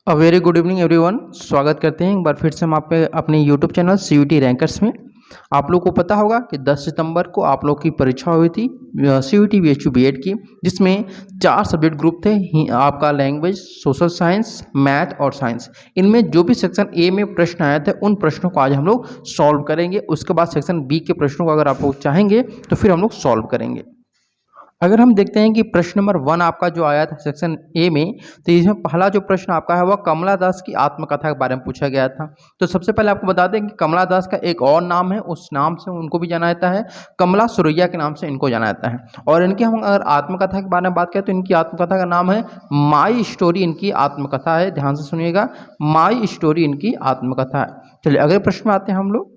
Very good evening everyone. स्वागत करते हैं एक बार फिर से हम आप पे अपने यूट्यूब चैनल सीयूटी रैंकर्स में। आप लोग को पता होगा कि 10 सितंबर को आप लोग की परीक्षा हुई थी सीयूटी बीएचयू बीएड की, जिसमें 4 सब्जेक्ट ग्रुप थे आपका लैंग्वेज, सोशल साइंस, मैथ और साइंस। इनमें जो भी सेक्शन ए में प्रश्न आए थे उन प्रश्नों को आज हम लोग सॉल्व करेंगे। उसके बाद सेक्शन बी के प्रश्नों को अगर आप लोग चाहेंगे तो फिर हम लोग सॉल्व करेंगे। अगर हम देखते हैं कि प्रश्न नंबर 1 आपका जो आया था सेक्शन ए में, तो इसमें पहला जो प्रश्न आपका है वह कमला दास की आत्मकथा के बारे में पूछा गया था। तो सबसे पहले आपको बता दें कि कमला दास का एक और नाम है, उस नाम से उनको भी जाना जाता है, कमला सुरैया के नाम से इनको जाना जाता है। और इनकी हम अगर आत्मकथा के बारे में बात करें तो इनकी आत्मकथा का नाम है माई स्टोरी। इनकी आत्मकथा है, ध्यान से सुनिएगा, माई स्टोरी इनकी आत्मकथा है। चलिए अगले प्रश्न में आते हैं हम लोग।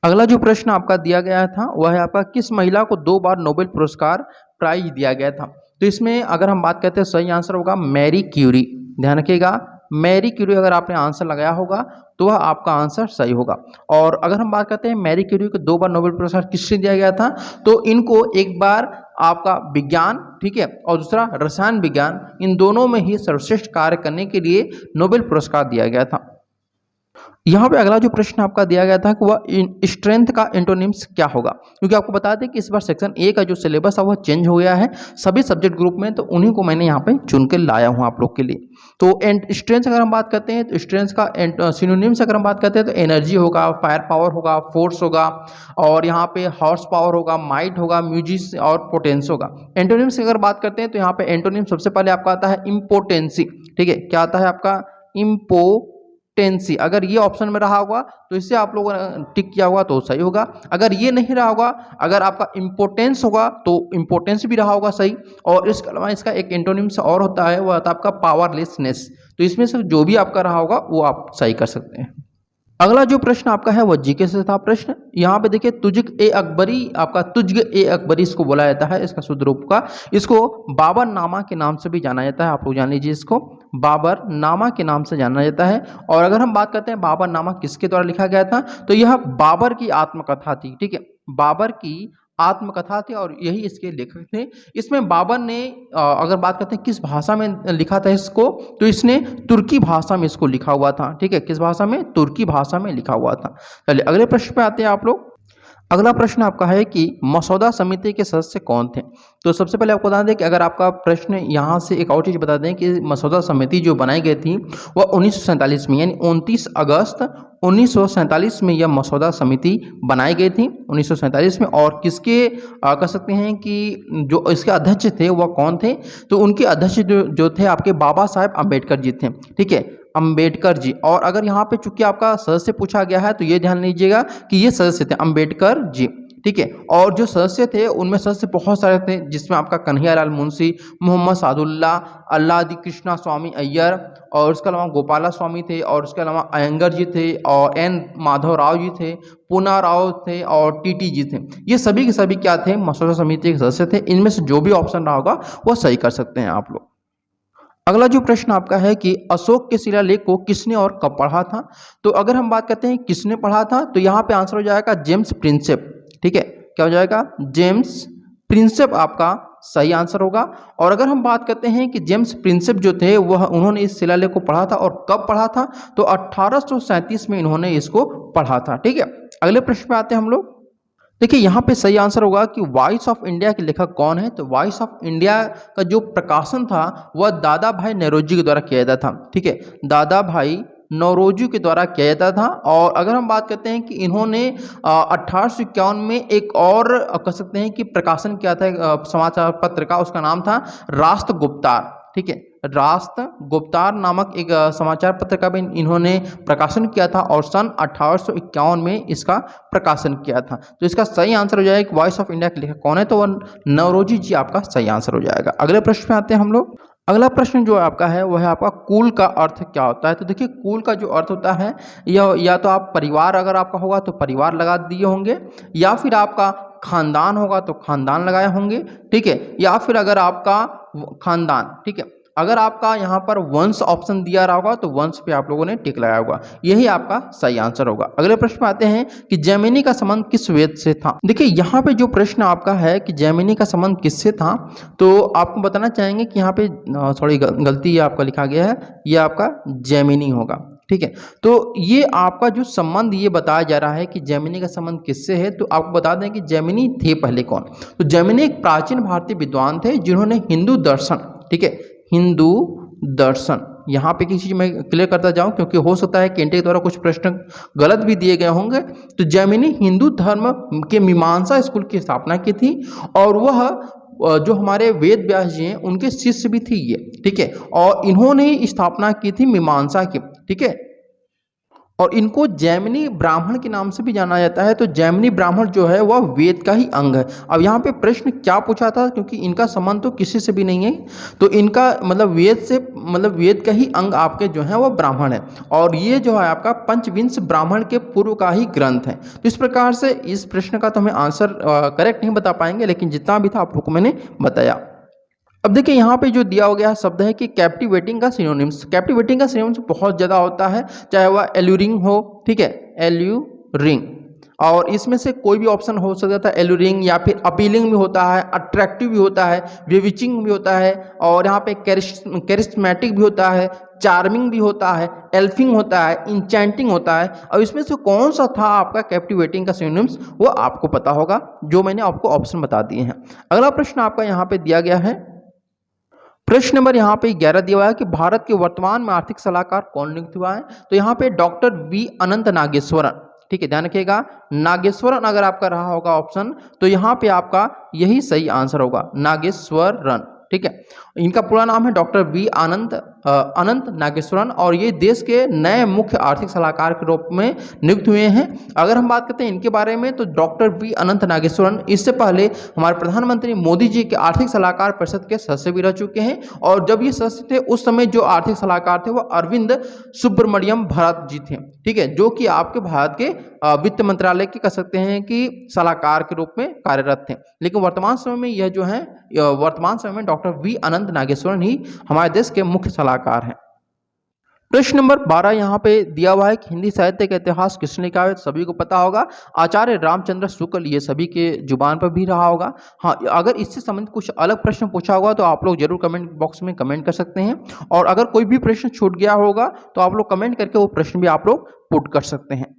अगला जो प्रश्न आपका दिया गया था वह है आपका किस महिला को 2 बार नोबेल पुरस्कार प्राइज दिया गया था। तो इसमें अगर हम बात करते हैं सही आंसर होगा मैरी क्यूरी। ध्यान रखिएगा, मैरी क्यूरी अगर आपने आंसर लगाया होगा तो वह आपका आंसर सही होगा। और अगर हम बात करते हैं मैरी क्यूरी को 2 बार नोबेल पुरस्कार किससे दिया गया था, तो इनको एक बार आपका विज्ञान, ठीक है, और दूसरा रसायन विज्ञान, इन दोनों में ही सर्वश्रेष्ठ कार्य करने के लिए नोबेल पुरस्कार दिया गया था। यहाँ पे अगला जो प्रश्न आपका दिया गया था कि वह स्ट्रेंथ का एंटोनिम्स क्या होगा, क्योंकि आपको बता दें कि इस बार सेक्शन ए का जो सिलेबस है वह चेंज हो गया है सभी सब्जेक्ट ग्रुप में, तो उन्हीं को मैंने यहाँ पे चुन के लाया हूँ आप लोग के लिए। तो स्ट्रेंथ अगर हम बात करते हैं तो स्ट्रेंथ का सिनोनिम्स अगर हम बात करते हैं तो एनर्जी होगा, फायर पावर होगा, फोर्स होगा, और यहाँ पे हॉर्स पावर होगा, माइट होगा, म्यूजिक और पोटेंस होगा। एंटोनिम्स की अगर बात करते हैं तो यहाँ पे एंटोनिम सबसे पहले आपका आता है इम्पोर्टेंसी। ठीक है, क्या आता है आपका इम्पोटेंसी। अगर ये ऑप्शन में रहा होगा तो इससे आप लोगों ने टिक किया होगा तो सही होगा। अगर ये नहीं रहा होगा, अगर आपका इम्पोर्टेंस होगा तो इम्पोर्टेंस भी रहा होगा सही। और इसके अलावा इसका एक एंटोनिम्स और होता है, वह होता है आपका पावरलेसनेस। तो इसमें से जो भी आपका रहा होगा वो आप सही कर सकते हैं। अगला जो प्रश्न आपका है वह जीके से था प्रश्न। यहाँ पे देखिए तुजग ए अकबरी, आपका तुजग ए अकबरी इसको बोला जाता है, इसका शुद्ध रूप का। इसको बाबर नामा के नाम से भी जाना जाता है, आप लोग जान लीजिए, इसको बाबर नामा के नाम से जाना जाता है। और अगर हम बात करते हैं बाबर नामा किसके द्वारा लिखा गया था, तो यह बाबर की आत्मकथा थी। ठीक है, बाबर की आत्मकथा थी और यही इसके लेखक थे। इसमें बाबर ने अगर बात करते हैं किस भाषा में लिखा था इसको, तो इसने तुर्की भाषा में इसको लिखा हुआ था। ठीक है, किस भाषा में? तुर्की भाषा में लिखा हुआ था। चलिए अगले प्रश्न पे आते हैं आप लोग। अगला प्रश्न आपका है कि मसौदा समिति के सदस्य कौन थे। तो सबसे पहले आपको बता दें कि अगर आपका प्रश्न यहाँ से एक और चीज़ बता दें कि मसौदा समिति जो बनाई गई थी वह 1947 में, यानी 29 अगस्त 1947 में यह मसौदा समिति बनाई गई थी 1947 में। और किसके कह सकते हैं कि जो इसके अध्यक्ष थे वह कौन थे, तो उनके अध्यक्ष जो थे आपके बाबा साहेब अम्बेडकर जी थे। ठीक है, अम्बेडकर जी। और अगर यहाँ पे चूंकि आपका सदस्य पूछा गया है तो ये ध्यान लीजिएगा कि ये सदस्य थे अम्बेडकर जी। ठीक है, और जो सदस्य थे उनमें सदस्य बहुत सारे थे, जिसमें आपका कन्हैयालाल मुंशी, मोहम्मद सादुल्ला, अल्लादी कृष्णा स्वामी अय्यर, और उसके अलावा गोपाला स्वामी थे, और उसके अलावा अयंगर जी थे, और एन माधव राव जी थे, पूना राव थे, और टीटी जी थे। ये सभी के सभी क्या थे? मसौदा समिति के सदस्य थे। इनमें से जो भी ऑप्शन रहा होगा वो सही कर सकते हैं आप लोग। अगला जो प्रश्न आपका है कि अशोक के शिलालेख को किसने और कब पढ़ा था। तो अगर हम बात करते हैं किसने पढ़ा था, तो यहाँ पे आंसर हो जाएगा जेम्स प्रिंसेप। ठीक है, क्या हो जाएगा? जेम्स प्रिंसेप आपका सही आंसर होगा। और अगर हम बात करते हैं कि जेम्स प्रिंसेप जो थे वह उन्होंने इस शिलालेख को पढ़ा था और कब पढ़ा था, तो 1837 में इन्होंने इसको पढ़ा था। ठीक है, अगले प्रश्न पे आते हैं हम लोग। देखिए यहाँ पे सही आंसर होगा कि वॉइस ऑफ इंडिया के लेखक कौन है। तो वॉइस ऑफ इंडिया का जो प्रकाशन था वह दादा भाई नौरोजी के द्वारा किया जाता था। ठीक है, दादा भाई नौरोजी के द्वारा किया जाता था। और अगर हम बात करते हैं कि इन्होंने 1851 में एक और कह सकते हैं कि प्रकाशन किया था समाचार पत्र का, उसका नाम था राष्ट्र गुप्तार। ठीक है, राष्ट्र गुप्तार नामक एक समाचार पत्र का भी इन्होंने प्रकाशन किया था और सन 1851 में इसका प्रकाशन किया था। तो इसका सही आंसर हो जाएगा वॉइस ऑफ इंडिया के लेखक कौन है, तो वह नौरोजी जी आपका सही आंसर हो जाएगा। अगले प्रश्न पे आते हैं हम लोग। अगला प्रश्न जो आपका है वह है आपका कुल का अर्थ क्या होता है। तो देखिए कुल का जो अर्थ होता है या तो आप परिवार अगर आपका होगा तो परिवार लगा दिए होंगे, या फिर आपका खानदान होगा तो खानदान लगाए होंगे। ठीक है, या फिर अगर आपका खानदान, ठीक है, अगर आपका यहाँ पर वंश ऑप्शन दिया रहा होगा तो वंश पे आप लोगों ने टिक लगाया होगा, यही आपका सही आंसर होगा। अगले प्रश्न में आते हैं कि जैमिनी का संबंध किस वेद से था। देखिए यहाँ पे जो प्रश्न आपका है कि जैमिनी का संबंध किससे था, तो आपको बताना चाहेंगे कि यहाँ पे थोड़ी गलती आपका लिखा गया है, ये आपका जैमिनी होगा, ठीक है। तो ये आपका जो संबंध ये बताया जा रहा है कि जैमिनी का संबंध किससे है, तो आपको बता दें कि जैमिनी थे पहले कौन। तो जैमिनी एक प्राचीन भारतीय विद्वान थे जिन्होंने हिंदू दर्शन, ठीक है, हिंदू दर्शन, यहाँ पे किसी चीज मैं क्लियर करता जाऊं क्योंकि हो सकता है कि एनटीए द्वारा कुछ प्रश्न गलत भी दिए गए होंगे। तो जैमिनी हिंदू धर्म के मीमांसा स्कूल की स्थापना की थी और वह जो हमारे वेद व्यास जी हैं उनके शिष्य भी थी ये, ठीक है। और इन्होंने ही स्थापना की थी मीमांसा की, ठीक है। और इनको जैमिनी ब्राह्मण के नाम से भी जाना जाता है। तो जैमिनी ब्राह्मण जो है वह वेद का ही अंग है। अब यहाँ पे प्रश्न क्या पूछा था, क्योंकि इनका संबंध तो किसी से भी नहीं है, तो इनका मतलब वेद से, मतलब वेद का ही अंग आपके जो है वह ब्राह्मण है, और ये जो है आपका पंचविंश ब्राह्मण के पूर्व का ही ग्रंथ है। तो इस प्रकार से इस प्रश्न का तो हमें आंसर करेक्ट नहीं बता पाएंगे, लेकिन जितना भी था आप लोग को मैंने बताया। अब देखिए यहाँ पे जो दिया गया शब्द है कि कैप्टिवेटिंग का सिनोनिम्स, कैप्टिवेटिंग का सिनोनिम्स बहुत ज़्यादा होता है, चाहे वह एल्यूरिंग हो, ठीक है, एल्यूरिंग, और इसमें से कोई भी ऑप्शन हो सकता था, एल्यूरिंग या फिर अपीलिंग भी होता है, अट्रैक्टिव भी होता है, बेविचिंग भी होता है, और यहाँ पे कैरिस्मेटिक भी होता है, चार्मिंग भी होता है, एल्फिंग होता है, इंचेंटिंग होता है। और इसमें से कौन सा था आपका कैप्टिवेटिंग का सिनोनिम्स, वो आपको पता होगा, जो मैंने आपको ऑप्शन बता दिए हैं। अगला प्रश्न आपका यहाँ पे दिया गया है, प्रश्न नंबर यहाँ पे 11 दिया हुआ है कि भारत के वर्तमान में आर्थिक सलाहकार कौन नियुक्त हुआ है। तो यहाँ पे डॉक्टर वी अनंत नागेश्वरन, ठीक है, ध्यान रखिएगा, नागेश्वरन अगर आपका रहा होगा ऑप्शन तो यहाँ पे आपका यही सही आंसर होगा, नागेश्वरन, ठीक है। इनका पूरा नाम है डॉक्टर वी अनंत नागेश्वरन, और ये देश के नए मुख्य आर्थिक सलाहकार के रूप में नियुक्त हुए हैं। अगर हम बात करते हैं इनके बारे में, तो डॉक्टर वी अनंत नागेश्वरन इससे पहले हमारे प्रधानमंत्री मोदी जी के आर्थिक सलाहकार परिषद के सदस्य भी रह चुके हैं, और जब ये सदस्य थे उस समय जो आर्थिक सलाहकार थे वो अरविंद सुब्रमण्यम भारत जी थे, ठीक है, जो कि आपके भारत के वित्त मंत्रालय के कह सकते हैं कि सलाहकार के रूप में कार्यरत थे। लेकिन वर्तमान समय में यह जो है, वर्तमान समय में डॉक्टर वी अनंत नागेश्वरन ही हमारे देश के मुख्य सलाहकार हैं। प्रश्न नंबर 12 यहाँ पे दिया हुआ है कि हिंदी साहित्य का इतिहास किसने लिखा है। सभी को पता होगा, आचार्य रामचंद्र शुक्ल, ये सभी के जुबान पर भी रहा होगा। हाँ, अगर इससे संबंधित कुछ अलग प्रश्न पूछा होगा तो आप लोग जरूर कमेंट बॉक्स में कमेंट कर सकते हैं, और अगर कोई भी प्रश्न छूट गया होगा तो आप लोग कमेंट करके वो प्रश्न भी आप लोग पुट कर सकते हैं।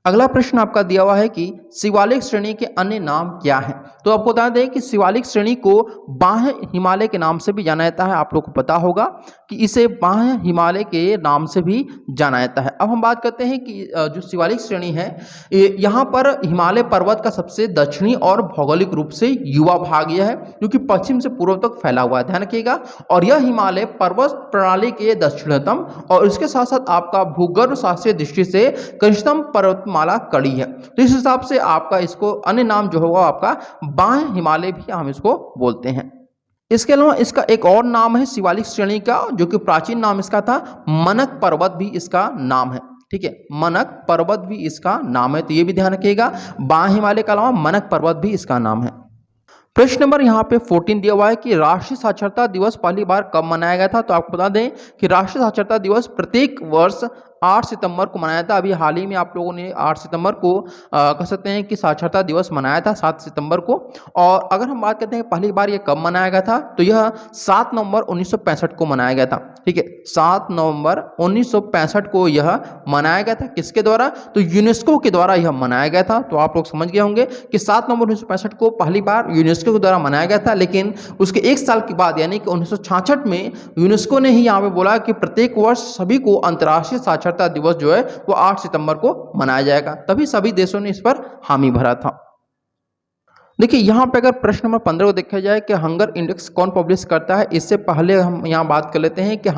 अगला प्रश्न आपका दिया हुआ है कि शिवालिक श्रेणी के अन्य नाम क्या हैं। तो आपको बता दें कि शिवालिक श्रेणी को बाह्य हिमालय के नाम से भी जाना जाता है। आप लोग को पता होगा कि इसे बाह्य हिमालय के नाम से भी जाना जाता है। अब हम बात करते हैं कि जो शिवालिक श्रेणी है, यहाँ पर हिमालय पर्वत का सबसे दक्षिणी और भौगोलिक रूप से युवा भाग यह है, क्योंकि पश्चिम से पूर्व तक फैला हुआ है, ध्यान रखिएगा। और यह हिमालय पर्वत प्रणाली के दक्षिणतम और इसके साथ साथ आपका भूगर्भ शास्त्रीय दृष्टि से कनिष्ठतम पर्वतमाला कड़ी है। तो इस हिसाब से आपका इसको अन्य नाम जो होगा आपका बाह्य हिमालय भी हम इसको बोलते हैं। इसके अलावा इसका एक और नाम है शिवालिक श्रेणी का, जो कि प्राचीन नाम इसका था मनक पर्वत भी इसका नाम है, ठीक है, मनक पर्वत भी इसका नाम है। तो ये भी ध्यान रखिएगा, बाह्य हिमालय के अलावा मनक पर्वत भी इसका नाम है। प्रश्न नंबर यहाँ पे 14 दिया हुआ है कि राष्ट्रीय साक्षरता दिवस पहली बार कब मनाया गया था। तो आपको बता दें कि राष्ट्रीय साक्षरता दिवस प्रत्येक वर्ष 8 सितंबर को मनाया था। अभी हाल ही में आप लोगों ने 8 सितंबर को कह सकते हैं कि साक्षरता दिवस मनाया था, 7 सितंबर को। और अगर हम बात करते हैं पहली बार ये कब मनाया गया था, तो यह 7 नवंबर 1965 को मनाया गया था, ठीक है, 7 नवंबर 1965 को यह मनाया गया था। किसके द्वारा? तो यूनेस्को के द्वारा यह मनाया गया था। तो आप लोग समझ गए होंगे कि 7 नवंबर 1965 को पहली बार यूनेस्को के द्वारा मनाया गया था, लेकिन उसके एक साल के बाद यानी कि 1966 में यूनेस्को ने ही यहाँ पे बोला कि प्रत्येक वर्ष सभी को अंतर्राष्ट्रीय साक्षरता दिवस जो है वो 8 सितंबर को मनाया जाएगा। तभी सभी देशों ने इस पर हामी भरा था। देखिए यहाँ पे अगर प्रश्न नंबर 15 को देखा जाए कि हंगर इंडेक्स कौन पब्लिश करता है, इससे पहले हम यहाँ बात कर लेते हैं कि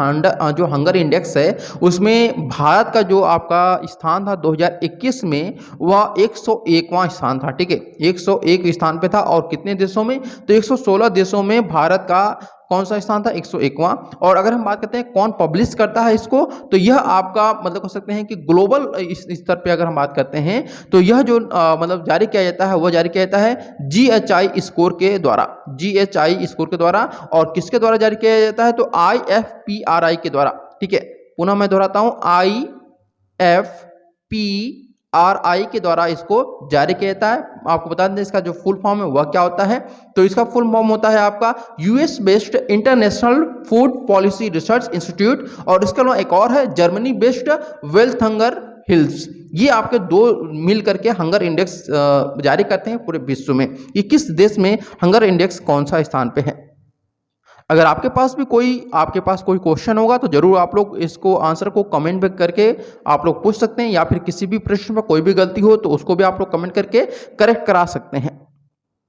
जो हंगर इंडेक्स है उसमें भारत का जो आपका स्थान था 2021 में वह 101वां स्थान था, ठीक है, 101 स्थान पे था। और कितने देशों में? तो 116 देशों में भारत का कौन सा स्थान था, 101वां। और अगर हम बात करते हैं कौन पब्लिश करता है इसको, तो यह आपका मतलब कह सकते हैं कि ग्लोबल इस स्तर पे अगर हम बात करते हैं तो यह जो मतलब जारी किया जाता है, वह जारी किया जाता है GHI स्कोर के द्वारा, GHI स्कोर के द्वारा। और किसके द्वारा जारी किया जाता है, तो IFPRI के द्वारा। ठीक है, पुनः मैं दोहराता हूं, IFPRI के द्वारा इसको जारी किया जाता है। आपको बता दें इसका जो फुल फॉर्म है वह क्या होता है, तो इसका फुल फॉर्म होता है आपका US based international food policy research institute. और इसके अलावा एक और है Germany based wealth hunger hills. ये आपके दो मिल करके हंगर इंडेक्स जारी करते हैं पूरे विश्व में। ये किस देश में हंगर इंडेक्स कौन सा स्थान पे है। अगर आपके पास कोई क्वेश्चन होगा तो जरूर आप लोग इसको आंसर को कमेंट में करके आप लोग पूछ सकते हैं, या फिर किसी भी प्रश्न में कोई भी गलती हो तो उसको भी आप लोग कमेंट करके करेक्ट करा सकते हैं।